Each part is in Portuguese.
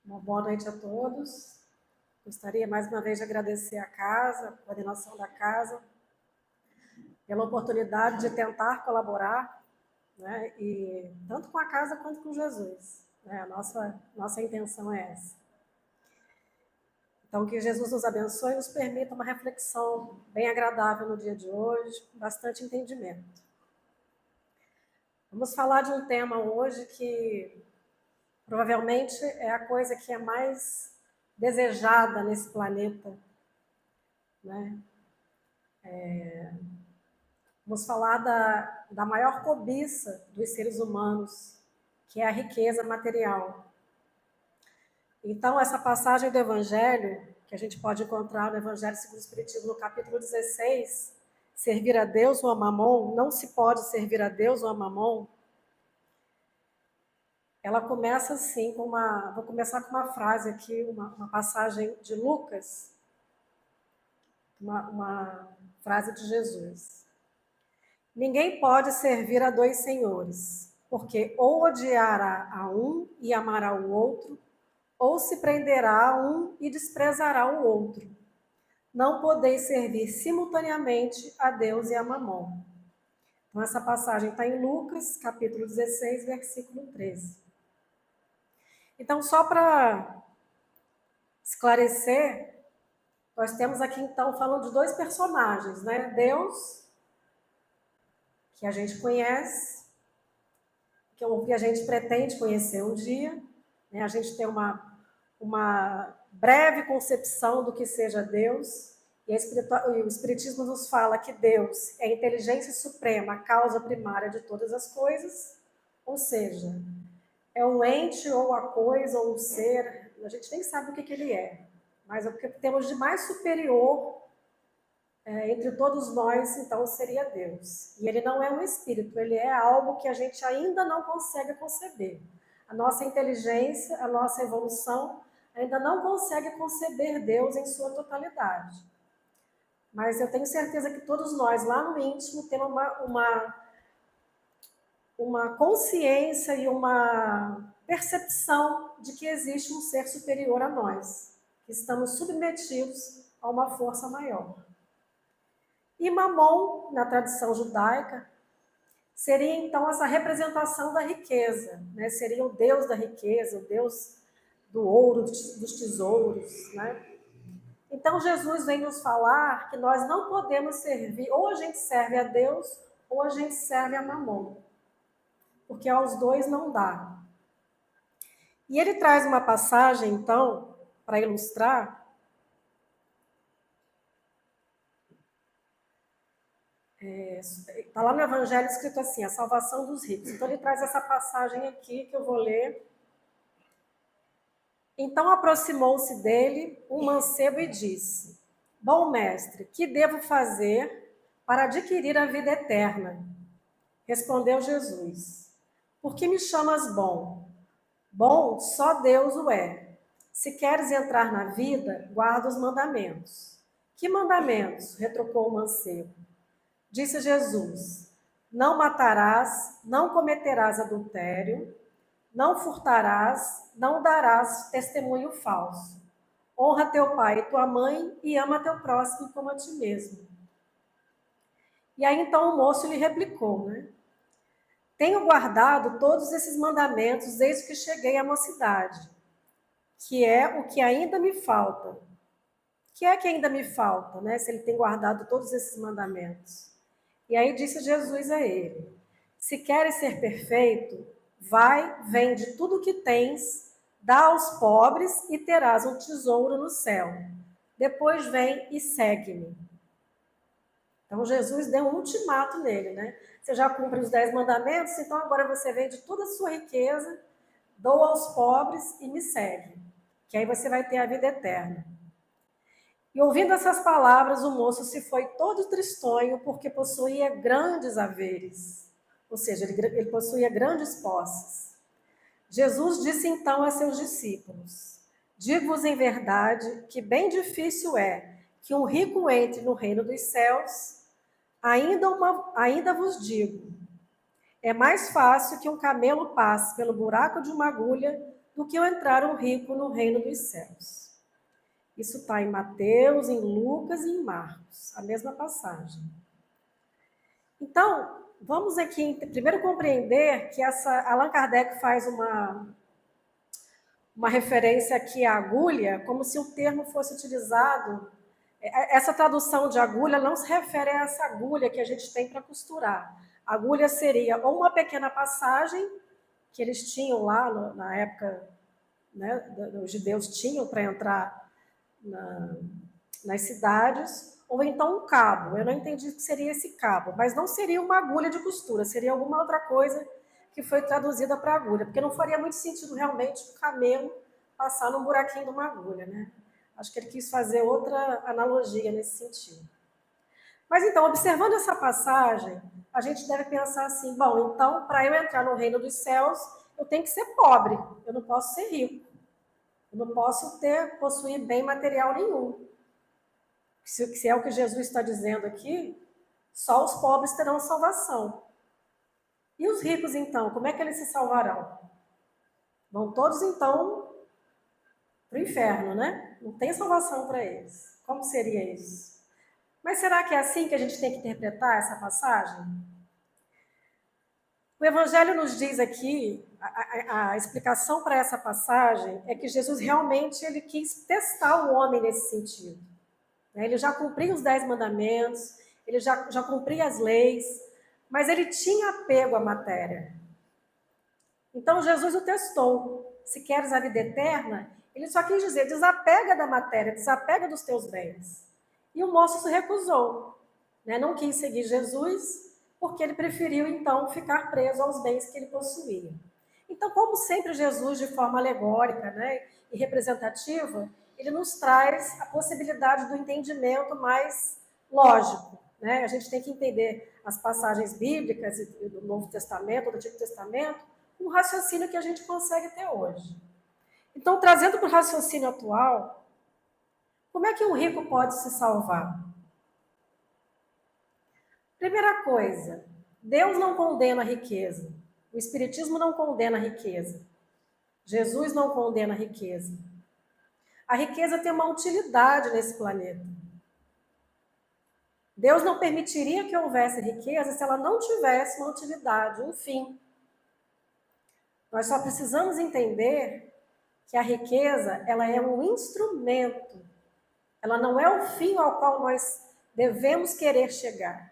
Uma boa noite a todos. Gostaria mais uma vez de agradecer a casa, a coordenação da casa, pela oportunidade de tentar colaborar, né, e tanto com a casa quanto com Jesus. Né, a nossa intenção é essa. Então, que Jesus nos abençoe e nos permita uma reflexão bem agradável no dia de hoje, com bastante entendimento. Vamos falar de um tema hoje que provavelmente é a coisa que é mais desejada nesse planeta, né? Vamos falar da maior cobiça dos seres humanos, que é a riqueza material. Então, essa passagem do Evangelho, que a gente pode encontrar no Evangelho segundo o Espiritismo, no capítulo 16, servir a Deus ou a Mamon, não se pode servir a Deus ou a Mamon, ela começa assim, vou começar com uma frase aqui, uma passagem de Lucas, uma frase de Jesus. Ninguém pode servir a dois senhores, porque ou odiará a um e amará o outro, ou se prenderá a um e desprezará o outro. Não podeis servir simultaneamente a Deus e a Mamon. Então, essa passagem está em Lucas, capítulo 16, versículo 13. Então, só para esclarecer, nós temos aqui, então, falando de dois personagens, né? Deus, que a gente conhece, que é o que a gente pretende conhecer um dia, né? A gente tem uma breve concepção do que seja Deus, e o Espiritismo nos fala que Deus é a inteligência suprema, a causa primária de todas as coisas, ou seja, é um ente ou a coisa ou um ser, a gente nem sabe o que ele é, mas o que temos de mais superior entre todos nós, então, seria Deus. E ele não é um espírito, ele é algo que a gente ainda não consegue conceber. A nossa inteligência, a nossa evolução, ainda não consegue conceber Deus em sua totalidade. Mas eu tenho certeza que todos nós, lá no íntimo, temos uma consciência e uma percepção de que existe um ser superior a nós, que estamos submetidos a uma força maior. E Mamon, na tradição judaica, seria então essa representação da riqueza, né? Seria o deus da riqueza, o deus do ouro, dos tesouros, né? Então Jesus vem nos falar que nós não podemos servir, ou a gente serve a Deus, ou a gente serve a Mamon, porque aos dois não dá. E ele traz uma passagem, então, para ilustrar. Está lá no Evangelho escrito assim, a salvação dos ricos. Então ele traz essa passagem aqui que eu vou ler. Então aproximou-se dele um mancebo e disse: Bom mestre, que devo fazer para adquirir a vida eterna? Respondeu Jesus: Por que me chamas bom? Bom, só Deus o é. Se queres entrar na vida, guarda os mandamentos. Que mandamentos? Retrucou o mancebo. Disse Jesus: Não matarás, não cometerás adultério, não furtarás, não darás testemunho falso. Honra teu pai e tua mãe e ama teu próximo como a ti mesmo. E aí então o moço lhe replicou, né? Tenho guardado todos esses mandamentos desde que cheguei à mocidade, que é o que ainda me falta. O que é que ainda me falta, né? Se ele tem guardado todos esses mandamentos. E aí disse Jesus a ele: Se queres ser perfeito, vai, vende tudo o que tens, dá aos pobres e terás um tesouro no céu. Depois vem e segue-me. Então Jesus deu um ultimato nele, né? Você já cumpre os 10 mandamentos, então agora você vende toda a sua riqueza, doa aos pobres e me segue, que aí você vai ter a vida eterna. E ouvindo essas palavras, o moço se foi todo tristonho, porque possuía grandes haveres. Ou seja, ele possuía grandes posses. Jesus disse então a seus discípulos: Digo-vos em verdade que bem difícil é que um rico entre no reino dos céus. Ainda vos digo, é mais fácil que um camelo passe pelo buraco de uma agulha do que o entrar um rico no reino dos céus. Isso está em Mateus, em Lucas e em Marcos, a mesma passagem. Então, vamos aqui primeiro compreender que Allan Kardec faz uma referência aqui à agulha, como se o termo fosse utilizado. Essa tradução de agulha não se refere a essa agulha que a gente tem para costurar. A agulha seria ou uma pequena passagem que eles tinham lá na época, né, os judeus tinham para entrar nas cidades, ou então um cabo. Eu não entendi o que seria esse cabo, mas não seria uma agulha de costura, seria alguma outra coisa que foi traduzida para agulha, porque não faria muito sentido realmente o camelo passar num buraquinho de uma agulha, né? Acho que ele quis fazer outra analogia nesse sentido. Mas então, observando essa passagem, a gente deve pensar assim, bom, então, para eu entrar no reino dos céus, eu tenho que ser pobre, eu não posso ser rico. Eu não posso possuir bem material nenhum. Se é o que Jesus está dizendo aqui, só os pobres terão salvação. E os ricos, então, como é que eles se salvarão? Vão todos, então, para o inferno, né? Não tem salvação para eles. Como seria isso? Mas será que é assim que a gente tem que interpretar essa passagem? O Evangelho nos diz aqui, a explicação para essa passagem é que Jesus realmente ele quis testar o homem nesse sentido. Ele já cumpria os 10 mandamentos, ele já cumpria as leis, mas ele tinha apego à matéria. Então Jesus o testou. Se queres a vida eterna, ele só quis dizer, desapega da matéria, desapega dos teus bens. E o moço se recusou. Não quis seguir Jesus, porque ele preferiu, então, ficar preso aos bens que ele possuía. Então, como sempre, Jesus, de forma alegórica, e representativa, ele nos traz a possibilidade do entendimento mais lógico. A gente tem que entender as passagens bíblicas do Novo Testamento, do Antigo Testamento, um raciocínio que a gente consegue ter hoje. Então, trazendo para o raciocínio atual, como é que um rico pode se salvar? Primeira coisa, Deus não condena a riqueza. O Espiritismo não condena a riqueza. Jesus não condena a riqueza. A riqueza tem uma utilidade nesse planeta. Deus não permitiria que houvesse riqueza se ela não tivesse uma utilidade, um fim. Nós só precisamos entender que a riqueza ela é um instrumento. Ela não é o fim ao qual nós devemos querer chegar.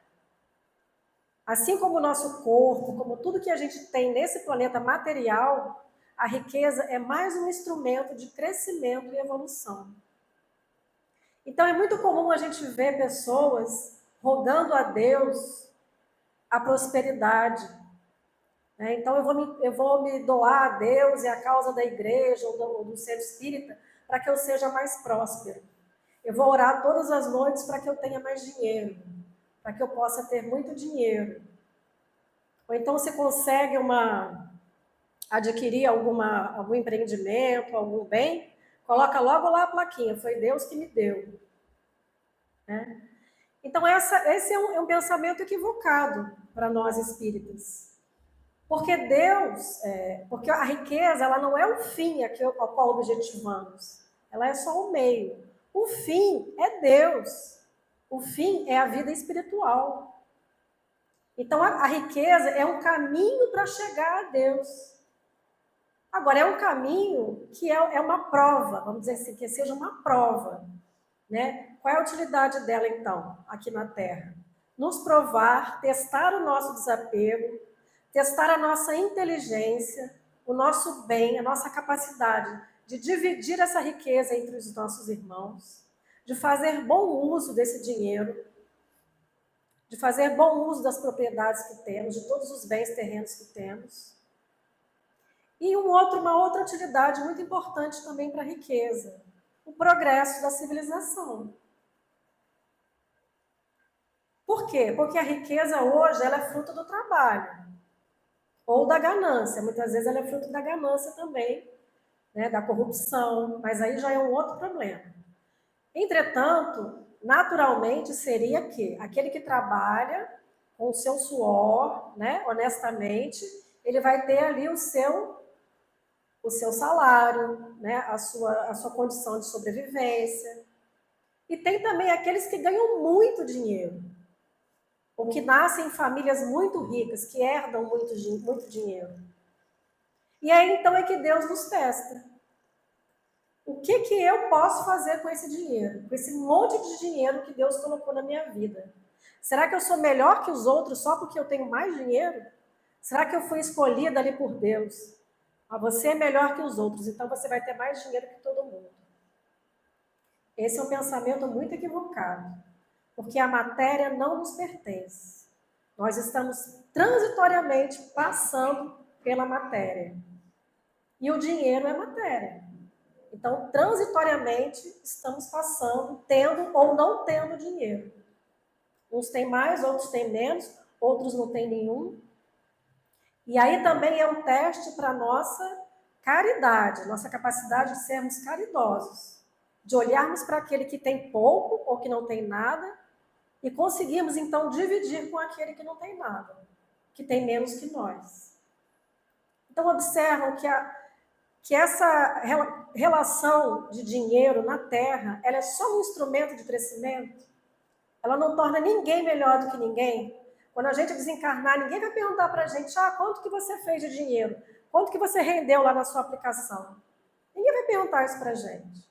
Assim como o nosso corpo, como tudo que a gente tem nesse planeta material, a riqueza é mais um instrumento de crescimento e evolução. Então é muito comum a gente ver pessoas rogando a Deus a prosperidade. Então eu vou me doar a Deus e a causa da igreja ou do centro espírita para que eu seja mais próspero. Eu vou orar todas as noites para que eu tenha mais dinheiro, para que eu possa ter muito dinheiro. Ou então você consegue adquirir algum empreendimento, algum bem, coloca logo lá a plaquinha, foi Deus que me deu. Então esse é um pensamento equivocado para nós espíritas. Porque porque a riqueza ela não é o fim ao qual objetivamos, ela é só o meio. O fim é Deus, o fim é a vida espiritual. Então a riqueza é um caminho para chegar a Deus. Agora, é um caminho que é uma prova, vamos dizer assim, que seja uma prova. Qual é a utilidade dela, então, aqui na Terra? Nos provar, testar o nosso desapego, testar a nossa inteligência, o nosso bem, a nossa capacidade de dividir essa riqueza entre os nossos irmãos, de fazer bom uso desse dinheiro, de fazer bom uso das propriedades que temos, de todos os bens terrenos que temos. E uma outra utilidade muito importante também para a riqueza, o progresso da civilização. Por quê? Porque a riqueza hoje ela é fruto do trabalho ou da ganância. Muitas vezes ela é fruto da ganância também, da corrupção, mas aí já é um outro problema. Entretanto, naturalmente seria que aquele que trabalha com o seu suor, honestamente, ele vai ter ali o seu o seu salário, né, a sua condição de sobrevivência. E tem também aqueles que ganham muito dinheiro, ou que nascem em famílias muito ricas, que herdam muito dinheiro. E aí então é que Deus nos testa. O que eu posso fazer com esse dinheiro? Com esse monte de dinheiro que Deus colocou na minha vida? Será que eu sou melhor que os outros só porque eu tenho mais dinheiro? Será que eu fui escolhida ali por Deus? Ah, você é melhor que os outros, então você vai ter mais dinheiro que todo mundo. Esse é um pensamento muito equivocado, porque a matéria não nos pertence. Nós estamos transitoriamente passando pela matéria. E o dinheiro é matéria. Então, transitoriamente, estamos passando, tendo ou não tendo dinheiro. Uns têm mais, outros têm menos, outros não têm nenhum. E aí também é um teste para a nossa caridade, nossa capacidade de sermos caridosos, de olharmos para aquele que tem pouco ou que não tem nada e conseguirmos então dividir com aquele que não tem nada, que tem menos que nós. Então observam que essa relação de dinheiro na Terra, ela é só um instrumento de crescimento. Ela não torna ninguém melhor do que ninguém. Quando a gente desencarnar, ninguém vai perguntar para a gente, quanto que você fez de dinheiro? Quanto que você rendeu lá na sua aplicação? Ninguém vai perguntar isso para a gente.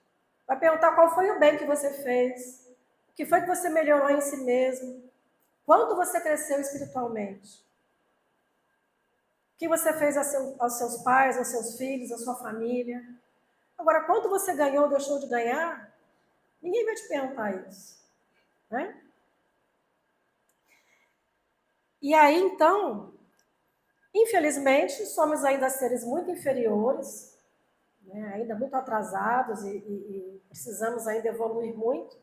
Vai perguntar qual foi o bem que você fez, o que foi que você melhorou em si mesmo, quanto você cresceu espiritualmente, o que você fez aos seus pais, aos seus filhos, à sua família. Agora, quanto você ganhou ou deixou de ganhar, ninguém vai te perguntar isso, né? E aí, então, infelizmente, somos ainda seres muito inferiores, né? Ainda muito atrasados e precisamos ainda evoluir muito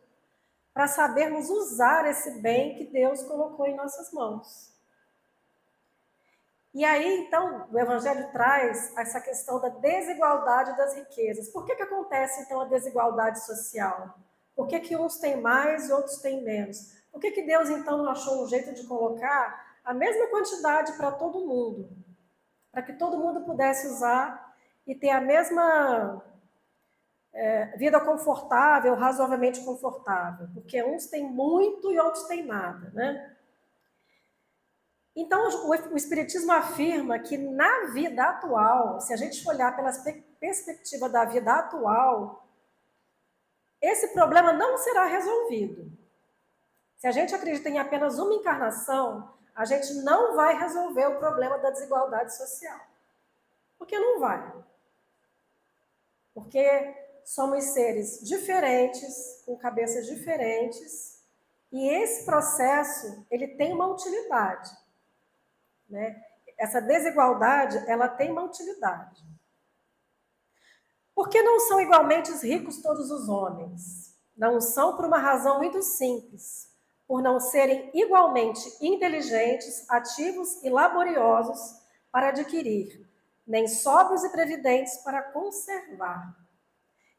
para sabermos usar esse bem que Deus colocou em nossas mãos. E aí, então, o Evangelho traz essa questão da desigualdade das riquezas. Por que acontece, então, a desigualdade social? Por que uns têm mais e outros têm menos? Por que Deus, então, não achou um jeito de colocar a mesma quantidade para todo mundo? Para que todo mundo pudesse usar e ter a mesma vida confortável, razoavelmente confortável. Porque uns têm muito e outros têm nada, né? Então, o Espiritismo afirma que na vida atual, se a gente olhar pela perspectiva da vida atual, esse problema não será resolvido. Se a gente acredita em apenas uma encarnação, a gente não vai resolver o problema da desigualdade social. Porque não vai. Porque somos seres diferentes, com cabeças diferentes, e esse processo, ele tem uma utilidade, né? Essa desigualdade, ela tem uma utilidade. Por que não são igualmente ricos todos os homens? Não são por uma razão muito simples, por não serem igualmente inteligentes, ativos e laboriosos para adquirir, nem sóbrios e previdentes para conservar.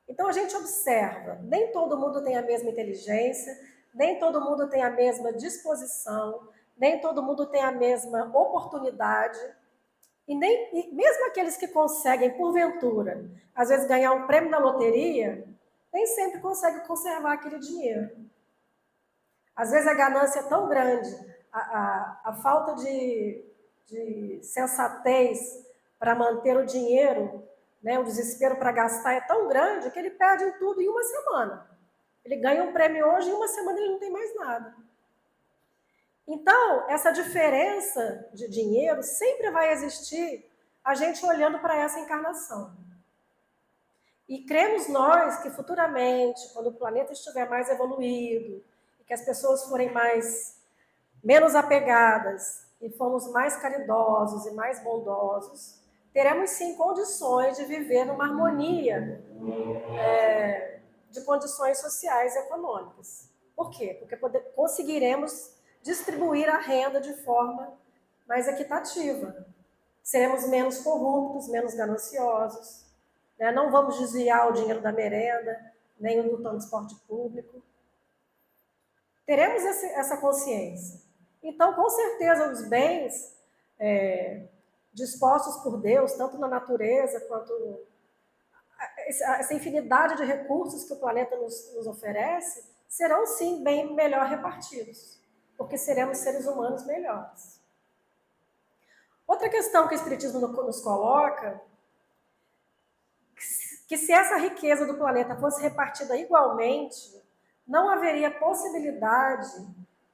Então a gente observa, nem todo mundo tem a mesma inteligência, nem todo mundo tem a mesma disposição, nem todo mundo tem a mesma oportunidade. E mesmo aqueles que conseguem, porventura, às vezes ganhar um prêmio na loteria, nem sempre conseguem conservar aquele dinheiro. Às vezes a ganância é tão grande, a falta de sensatez para manter o dinheiro, né, o desespero para gastar é tão grande que ele perde tudo em uma semana. Ele ganha um prêmio hoje e em uma semana ele não tem mais nada. Então, essa diferença de dinheiro sempre vai existir a gente olhando para essa encarnação. E cremos nós que futuramente, quando o planeta estiver mais evoluído, e que as pessoas forem menos apegadas, e formos mais caridosos e mais bondosos, teremos sim condições de viver numa harmonia de condições sociais e econômicas. Por quê? Porque conseguiremos distribuir a renda de forma mais equitativa. Seremos menos corruptos, menos gananciosos, né? Não vamos desviar o dinheiro da merenda, nem o do transporte público. Teremos essa consciência. Então, com certeza, os bens dispostos por Deus, tanto na natureza quanto essa infinidade de recursos que o planeta nos oferece, serão sim bem melhor repartidos, porque seremos seres humanos melhores. Outra questão que o Espiritismo nos coloca, que se essa riqueza do planeta fosse repartida igualmente, não haveria possibilidade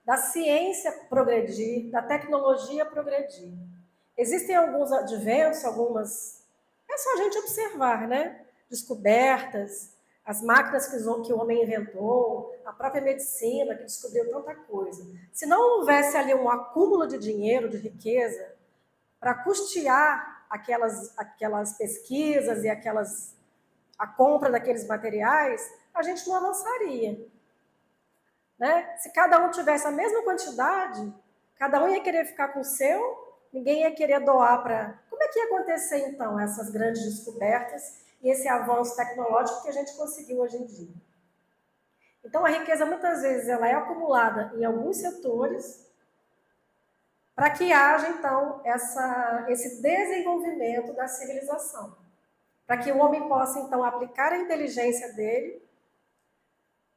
da ciência progredir, da tecnologia progredir. Existem alguns adventos, algumas... É só a gente observar, né? Descobertas, as máquinas que o homem inventou, a própria medicina que descobriu tanta coisa. Se não houvesse ali um acúmulo de dinheiro, de riqueza, para custear aquelas pesquisas e a compra daqueles materiais, a gente não avançaria. Né? Se cada um tivesse a mesma quantidade, cada um ia querer ficar com o seu, ninguém ia querer doar para... Como é que ia acontecer, então, essas grandes descobertas e esse avanço tecnológico que a gente conseguiu hoje em dia? Então, a riqueza, muitas vezes, ela é acumulada em alguns setores para que haja, então, esse desenvolvimento da civilização. Para que o homem possa, então, aplicar a inteligência dele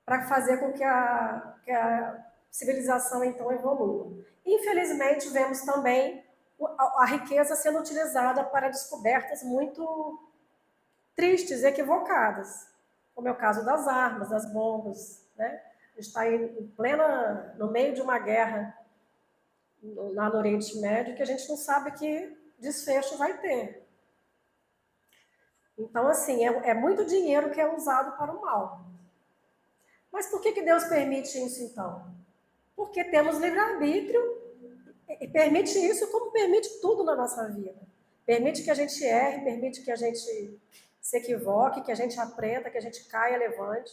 para fazer com que a civilização, então, evolua. Infelizmente, vemos também a riqueza sendo utilizada para descobertas muito tristes, equivocadas, como é o caso das armas, das bombas. Né? A gente está no meio de uma guerra lá no Oriente Médio que a gente não sabe que desfecho vai ter. Então, assim, é muito dinheiro que é usado para o mal. Mas por que Deus permite isso, então? Porque temos livre-arbítrio e permite isso como permite tudo na nossa vida. Permite que a gente erre, permite que a gente se equivoque, que a gente aprenda, que a gente caia, levante.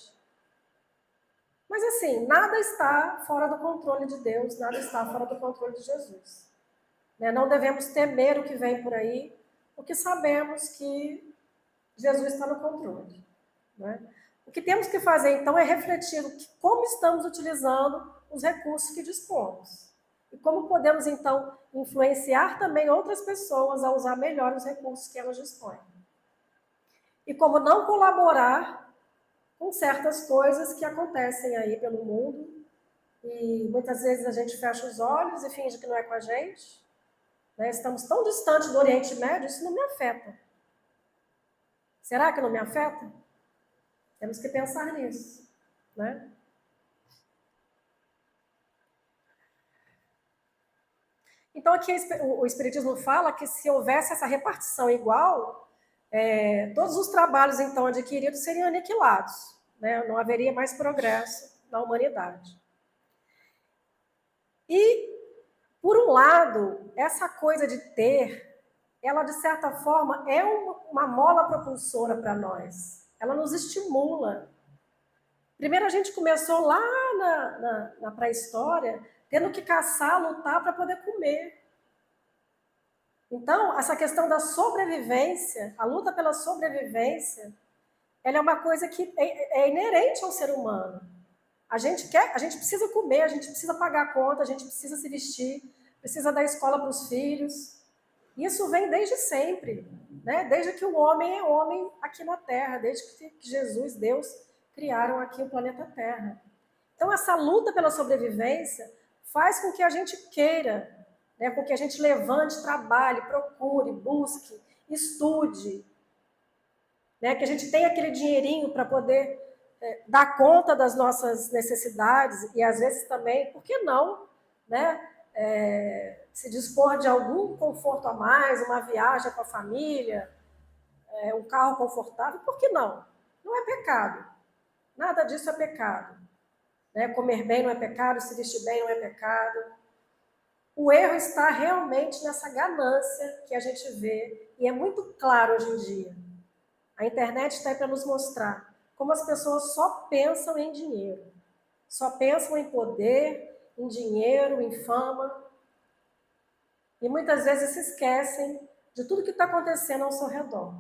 Mas assim, nada está fora do controle de Deus, nada está fora do controle de Jesus. Não devemos temer o que vem por aí, porque sabemos que Jesus está no controle. Né? O que temos que fazer, então, é refletir como estamos utilizando os recursos que dispomos. E como podemos, então, influenciar também outras pessoas a usar melhor os recursos que elas dispõem. E como não colaborar com certas coisas que acontecem aí pelo mundo. E muitas vezes a gente fecha os olhos e finge que não é com a gente. Né? Estamos tão distantes do Oriente Médio, isso não me afeta. Será que não me afeta? Temos que pensar nisso. Né? Então, aqui o Espiritismo fala que se houvesse essa repartição igual, todos os trabalhos, então, adquiridos seriam aniquilados. Né? Não haveria mais progresso na humanidade. E, por um lado, essa coisa de ter, ela, de certa forma, é uma mola propulsora para nós. Ela nos estimula. Primeiro, a gente começou lá na pré-história, tendo que caçar, lutar para poder comer. Então, essa questão da sobrevivência, a luta pela sobrevivência, ela é uma coisa que é inerente ao ser humano. A gente precisa comer, a gente precisa pagar a conta, a gente precisa se vestir, precisa dar escola para os filhos. Isso vem desde sempre, né? Desde que o homem é homem aqui na Terra, desde que Jesus, Deus, criaram aqui o planeta Terra. Então, essa luta pela sobrevivência faz com que a gente queira, né? Com que a gente levante, trabalhe, procure, busque, estude, né? Que a gente tenha aquele dinheirinho para poder dar conta das nossas necessidades e, às vezes, também, por que não, né? Se dispor de algum conforto a mais, uma viagem com a família, um carro confortável, por que não? Não é pecado. Nada disso é pecado. Né? Comer bem não é pecado, se vestir bem não é pecado. O erro está realmente nessa ganância que a gente vê, e é muito claro hoje em dia. A internet está aí para nos mostrar como as pessoas só pensam em dinheiro, só pensam em poder, em dinheiro, em fama, e muitas vezes se esquecem de tudo que está acontecendo ao seu redor.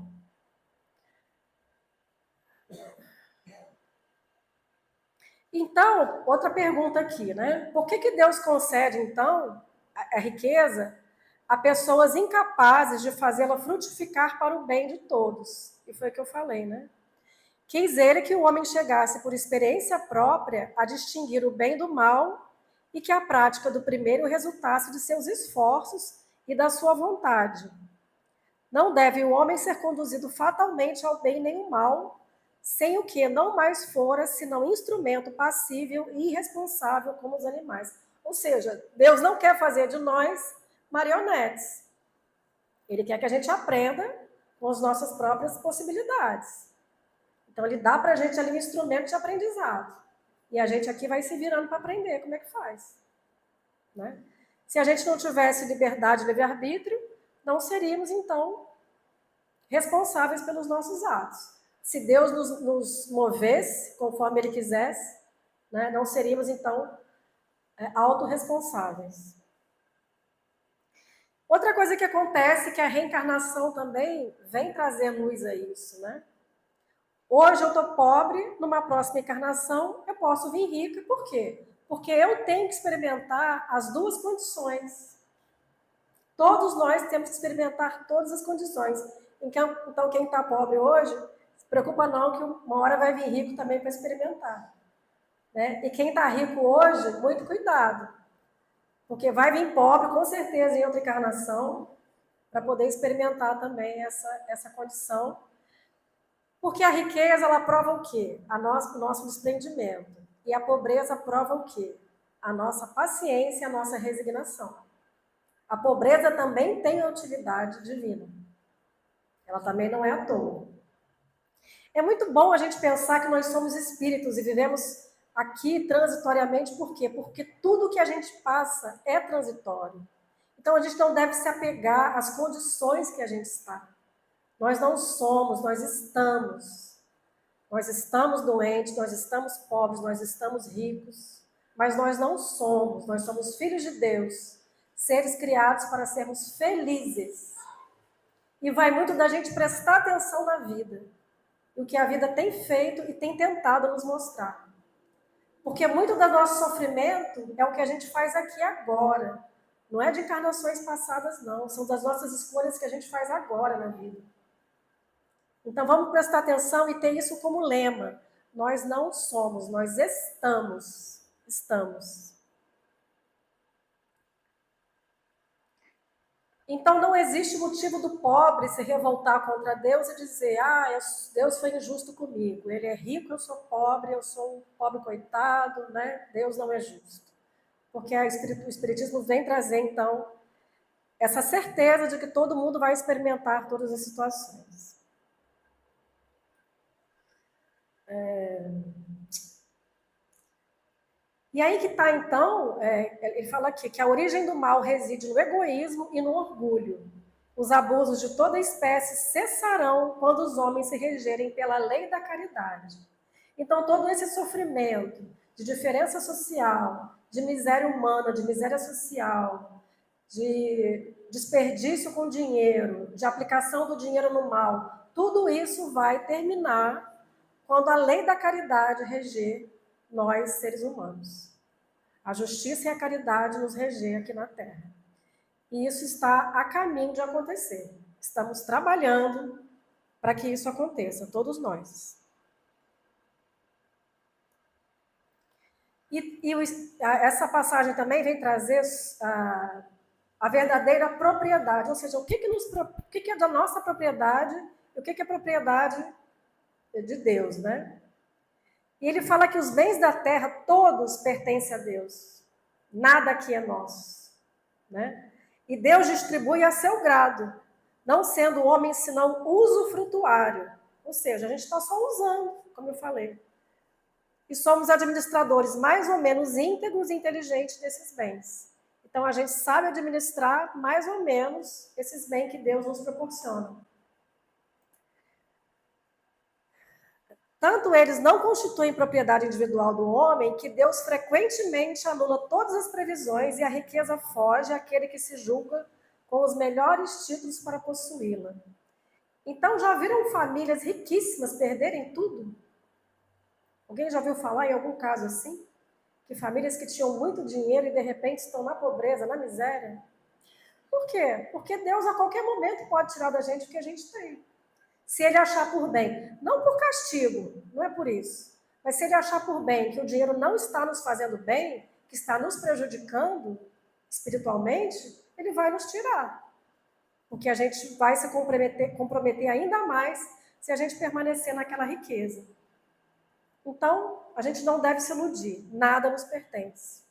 Então, outra pergunta aqui, né? Por que Deus concede, então, a riqueza a pessoas incapazes de fazê-la frutificar para o bem de todos. E foi o que eu falei, né? Quis ele que o homem chegasse, por experiência própria, a distinguir o bem do mal e que a prática do primeiro resultasse de seus esforços e da sua vontade. Não deve o homem ser conduzido fatalmente ao bem nem ao mal, sem o que não mais fora senão instrumento passível e irresponsável como os animais. Ou seja, Deus não quer fazer de nós marionetes. Ele quer que a gente aprenda com as nossas próprias possibilidades. Então, ele dá para a gente ali um instrumento de aprendizado. E a gente aqui vai se virando para aprender como é que faz. Né? Se a gente não tivesse liberdade e livre-arbítrio, não seríamos, então, responsáveis pelos nossos atos. Se Deus nos movesse conforme Ele quisesse, né, não seríamos, então, autorresponsáveis. Outra coisa que acontece, que a reencarnação também vem trazer luz a isso, né? Hoje eu estou pobre, numa próxima encarnação eu posso vir rica. Por quê? Porque eu tenho que experimentar as duas condições. Todos nós temos que experimentar todas as condições. Então, quem está pobre hoje, se preocupa não que uma hora vai vir rico também para experimentar. Né? E quem está rico hoje, muito cuidado. Porque vai vir pobre, com certeza, em outra encarnação, para poder experimentar também essa condição. Porque a riqueza, ela prova o quê? O nosso desprendimento. E a pobreza prova o quê? A nossa paciência e a nossa resignação. A pobreza também tem utilidade divina. Ela também não é à toa. É muito bom a gente pensar que nós somos espíritos e vivemos aqui transitoriamente. Por quê? Porque tudo que a gente passa é transitório. Então a gente não deve se apegar às condições que a gente está. Nós não somos, nós estamos. Nós estamos doentes, nós estamos pobres, nós estamos ricos, mas nós não somos, nós somos filhos de Deus, seres criados para sermos felizes. E vai muito da gente prestar atenção na vida, o que a vida tem feito e tem tentado nos mostrar. Porque muito do nosso sofrimento é o que a gente faz aqui agora, não é de encarnações passadas, não, são das nossas escolhas que a gente faz agora na vida. Então vamos prestar atenção e ter isso como lema. Nós não somos, nós estamos. Estamos. Então não existe motivo do pobre se revoltar contra Deus e dizer: Deus foi injusto comigo. Ele é rico, eu sou um pobre coitado, né? Deus não é justo. Porque o Espiritismo vem trazer, então, essa certeza de que todo mundo vai experimentar todas as situações. E aí que está, então, ele fala aqui que a origem do mal reside no egoísmo e no orgulho. Os abusos de toda espécie cessarão quando os homens se regerem pela lei da caridade. Então, todo esse sofrimento de diferença social, de miséria humana, de miséria social, de desperdício com dinheiro, de aplicação do dinheiro no mal, tudo isso vai terminar quando a lei da caridade reger nós, seres humanos. A justiça e a caridade nos regem aqui na Terra. E isso está a caminho de acontecer. Estamos trabalhando para que isso aconteça, todos nós. Essa passagem também vem trazer a verdadeira propriedade, ou seja, o que é da nossa propriedade e o que é propriedade de Deus, né? E ele fala que os bens da terra todos pertencem a Deus. Nada aqui é nosso, né? E Deus distribui a seu grado, não sendo o homem senão usufrutuário. Ou seja, a gente está só usando, como eu falei. E somos administradores mais ou menos íntegros e inteligentes desses bens. Então a gente sabe administrar mais ou menos esses bens que Deus nos proporciona. Tanto eles não constituem propriedade individual do homem, que Deus frequentemente anula todas as previsões e a riqueza foge àquele que se julga com os melhores títulos para possuí-la. Então, já viram famílias riquíssimas perderem tudo? Alguém já ouviu falar em algum caso assim? Que famílias que tinham muito dinheiro e de repente estão na pobreza, na miséria? Por quê? Porque Deus a qualquer momento pode tirar da gente o que a gente tem. Se ele achar por bem, não por castigo, não é por isso, mas se ele achar por bem que o dinheiro não está nos fazendo bem, que está nos prejudicando espiritualmente, ele vai nos tirar. Porque a gente vai se comprometer ainda mais se a gente permanecer naquela riqueza. Então, a gente não deve se iludir, nada nos pertence.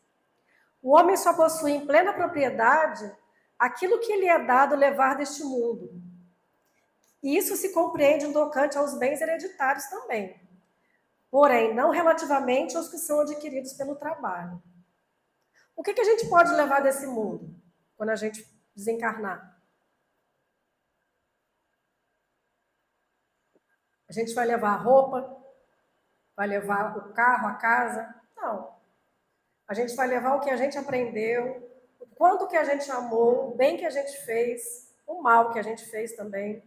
O homem só possui em plena propriedade aquilo que lhe é dado levar deste mundo. E isso se compreende no tocante aos bens hereditários também. Porém, não relativamente aos que são adquiridos pelo trabalho. O que a gente pode levar desse mundo quando a gente desencarnar? A gente vai levar a roupa? Vai levar o carro, a casa? Não. A gente vai levar o que a gente aprendeu, o quanto que a gente amou, o bem que a gente fez, o mal que a gente fez também.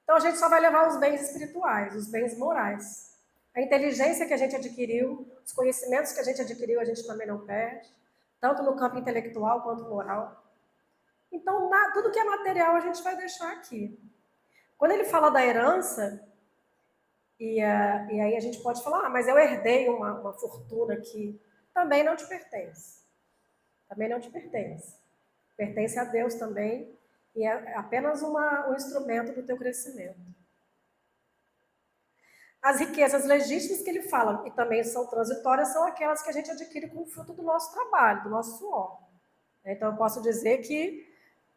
Então a gente só vai levar os bens espirituais, os bens morais. A inteligência que a gente adquiriu, os conhecimentos que a gente adquiriu, a gente também não perde, tanto no campo intelectual quanto moral. Então, tudo que é material a gente vai deixar aqui. Quando ele fala da herança, e aí a gente pode falar, mas eu herdei uma fortuna que também não te pertence. Também não te pertence. Pertence a Deus também, e é apenas um instrumento do teu crescimento. As riquezas legítimas que ele fala, e também são transitórias, são aquelas que a gente adquire com o fruto do nosso trabalho, do nosso suor. Então, eu posso dizer que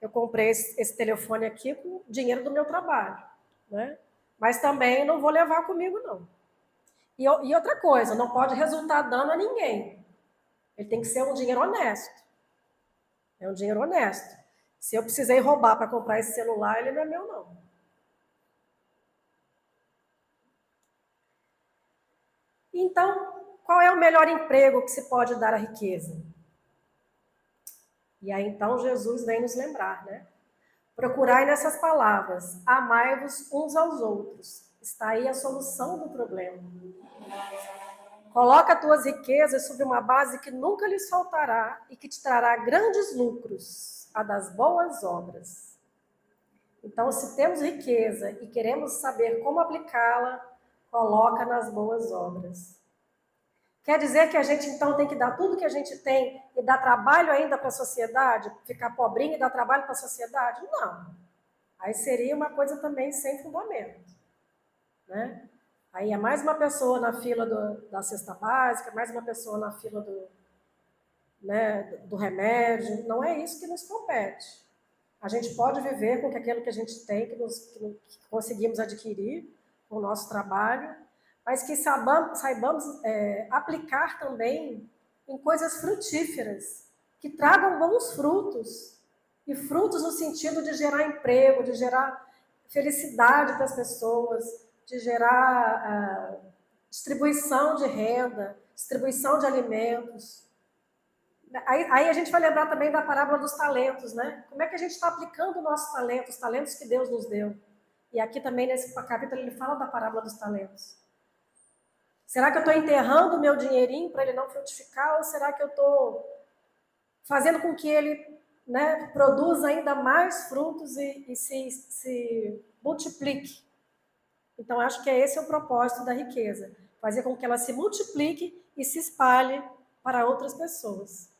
eu comprei esse telefone aqui com dinheiro do meu trabalho, né? Mas também não vou levar comigo, não. E outra coisa, não pode resultar dano a ninguém. Ele tem que ser um dinheiro honesto. É um dinheiro honesto. Se eu precisei roubar para comprar esse celular, ele não é meu, não. Então, qual é o melhor emprego que se pode dar à riqueza? E aí, então, Jesus vem nos lembrar, né? Procurai nessas palavras, amai-vos uns aos outros. Está aí a solução do problema. Coloca as tuas riquezas sobre uma base que nunca lhes faltará e que te trará grandes lucros, a das boas obras. Então, se temos riqueza e queremos saber como aplicá-la, coloca nas boas obras. Quer dizer que a gente, então, tem que dar tudo que a gente tem e dar trabalho ainda para a sociedade? Ficar pobrinho e dar trabalho para a sociedade? Não. Aí seria uma coisa também sem fundamento, né? Aí é mais uma pessoa na fila da cesta básica, mais uma pessoa na fila do remédio. Não é isso que nos compete. A gente pode viver com aquilo que a gente tem, que conseguimos adquirir com o nosso trabalho, mas que saibamos aplicar também em coisas frutíferas, que tragam bons frutos. E frutos no sentido de gerar emprego, de gerar felicidade para as pessoas, de gerar distribuição de renda, distribuição de alimentos. Aí a gente vai lembrar também da parábola dos talentos, né? Como é que a gente está aplicando o nosso talento, os talentos que Deus nos deu? E aqui também nesse capítulo ele fala da parábola dos talentos. Será que eu estou enterrando o meu dinheirinho para ele não frutificar? Ou será que eu estou fazendo com que ele, né, produza ainda mais frutos e se multiplique? Então, acho que esse é o propósito da riqueza. Fazer com que ela se multiplique e se espalhe para outras pessoas.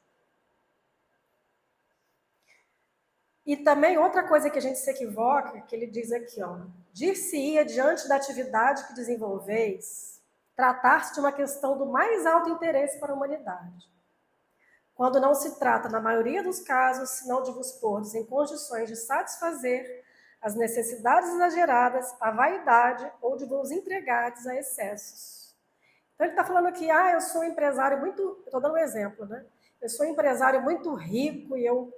E também outra coisa que a gente se equivoca, que ele diz aqui, ó, dir-se-ia diante da atividade que desenvolveis, tratar-se de uma questão do mais alto interesse para a humanidade. Quando não se trata, na maioria dos casos, senão de vos pordes em condições de satisfazer as necessidades exageradas, a vaidade ou de vos entregardes a excessos. Então ele está falando aqui, eu sou um empresário muito, estou dando um exemplo, né? Eu sou um empresário muito rico e o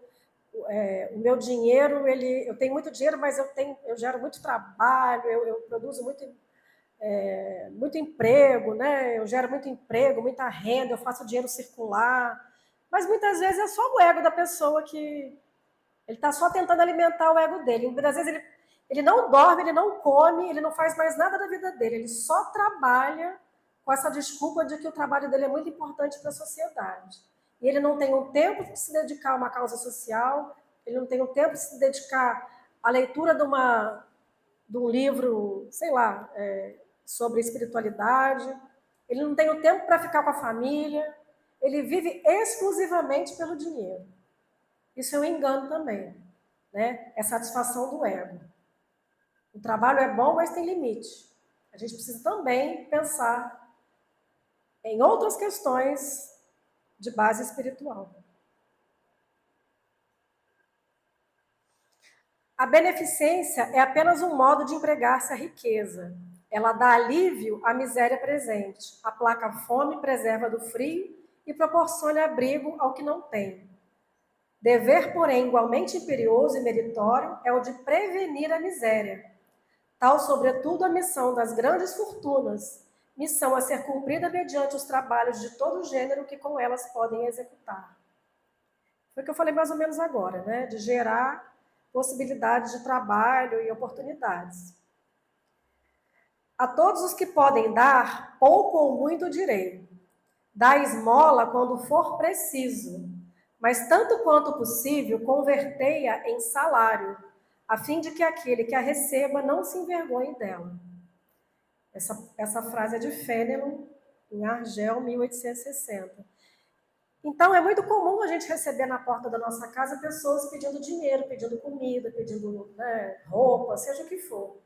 meu dinheiro, eu tenho muito dinheiro, mas eu gero muito trabalho, eu produzo muito emprego, né? Eu gero muito emprego, muita renda, eu faço o dinheiro circular. Mas muitas vezes é só o ego da pessoa que ele está só tentando alimentar o ego dele. Muitas vezes ele não dorme, ele não come, ele não faz mais nada da vida dele. Ele só trabalha com essa desculpa de que o trabalho dele é muito importante para a sociedade. E ele não tem um tempo de se dedicar a uma causa social, ele não tem o tempo de se dedicar à leitura de um livro, sei lá, sobre espiritualidade, ele não tem o tempo para ficar com a família, ele vive exclusivamente pelo dinheiro. Isso é um engano também, né? É satisfação do ego. O trabalho é bom, mas tem limite. A gente precisa também pensar em outras questões de base espiritual. A beneficência é apenas um modo de empregar-se a riqueza. Ela dá alívio à miséria presente, aplaca a fome, preserva do frio e proporciona abrigo ao que não tem. Dever, porém, igualmente imperioso e meritório é o de prevenir a miséria. Tal, sobretudo, a missão das grandes fortunas, missão a ser cumprida mediante os trabalhos de todo gênero que com elas podem executar. Foi o que eu falei mais ou menos agora, né? De gerar possibilidades de trabalho e oportunidades. A todos os que podem dar, pouco ou muito direi. Dá esmola quando for preciso, mas tanto quanto possível, convertei-a em salário, a fim de que aquele que a receba não se envergonhe dela. Essa frase é de Fénelon, em Argel, 1860. Então, é muito comum a gente receber na porta da nossa casa pessoas pedindo dinheiro, pedindo comida, pedindo, né, roupa, seja o que for.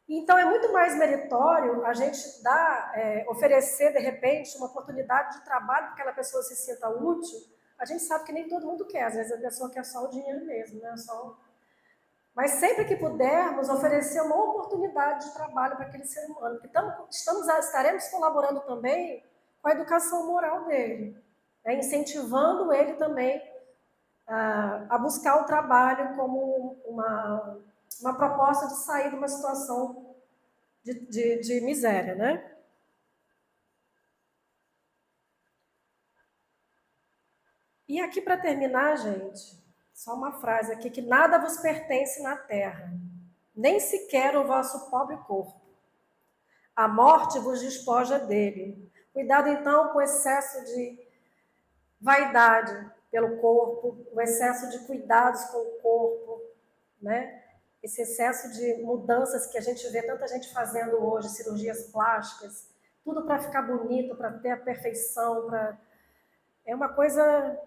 Então, é muito mais meritório a gente dar, oferecer, de repente, uma oportunidade de trabalho para que aquela pessoa se sinta útil. A gente sabe que nem todo mundo quer, às vezes a pessoa quer só o dinheiro mesmo, né? Mas sempre que pudermos, oferecer uma oportunidade de trabalho para aquele ser humano. Porque estaremos colaborando também com a educação moral dele, né? Incentivando ele também a buscar o trabalho como uma proposta de sair de uma situação de miséria, né? E aqui, para terminar, gente, só uma frase aqui, que nada vos pertence na terra, nem sequer o vosso pobre corpo. A morte vos despoja dele. Cuidado, então, com o excesso de vaidade pelo corpo, o excesso de cuidados com o corpo, né? Esse excesso de mudanças que a gente vê tanta gente fazendo hoje, cirurgias plásticas, tudo para ficar bonito, para ter a perfeição, é uma coisa...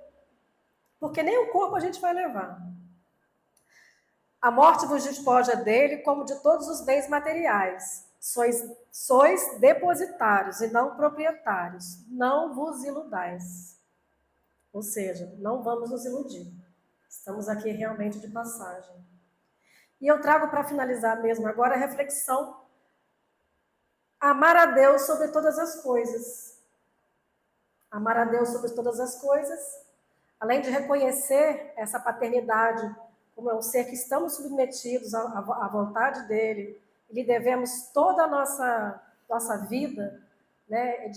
Porque nem o corpo a gente vai levar. A morte vos despoja dele como de todos os bens materiais. Sois depositários e não proprietários. Não vos iludais. Ou seja, não vamos nos iludir. Estamos aqui realmente de passagem. E eu trago para finalizar mesmo agora a reflexão: amar a Deus sobre todas as coisas. Amar a Deus sobre todas as coisas, além de reconhecer essa paternidade como é um ser que estamos submetidos à vontade dele, e lhe devemos toda a nossa vida, né,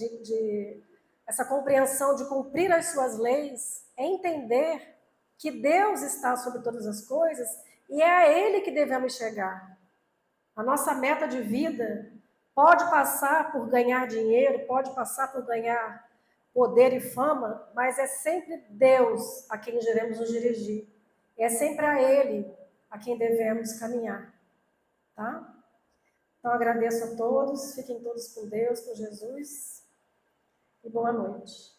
essa compreensão de cumprir as suas leis, é entender que Deus está sobre todas as coisas e é a Ele que devemos chegar. A nossa meta de vida pode passar por ganhar dinheiro, pode passar por ganhar poder e fama, mas é sempre Deus a quem devemos nos dirigir. É sempre a Ele a quem devemos caminhar, tá? Então agradeço a todos, fiquem todos com Deus, com Jesus, e boa noite.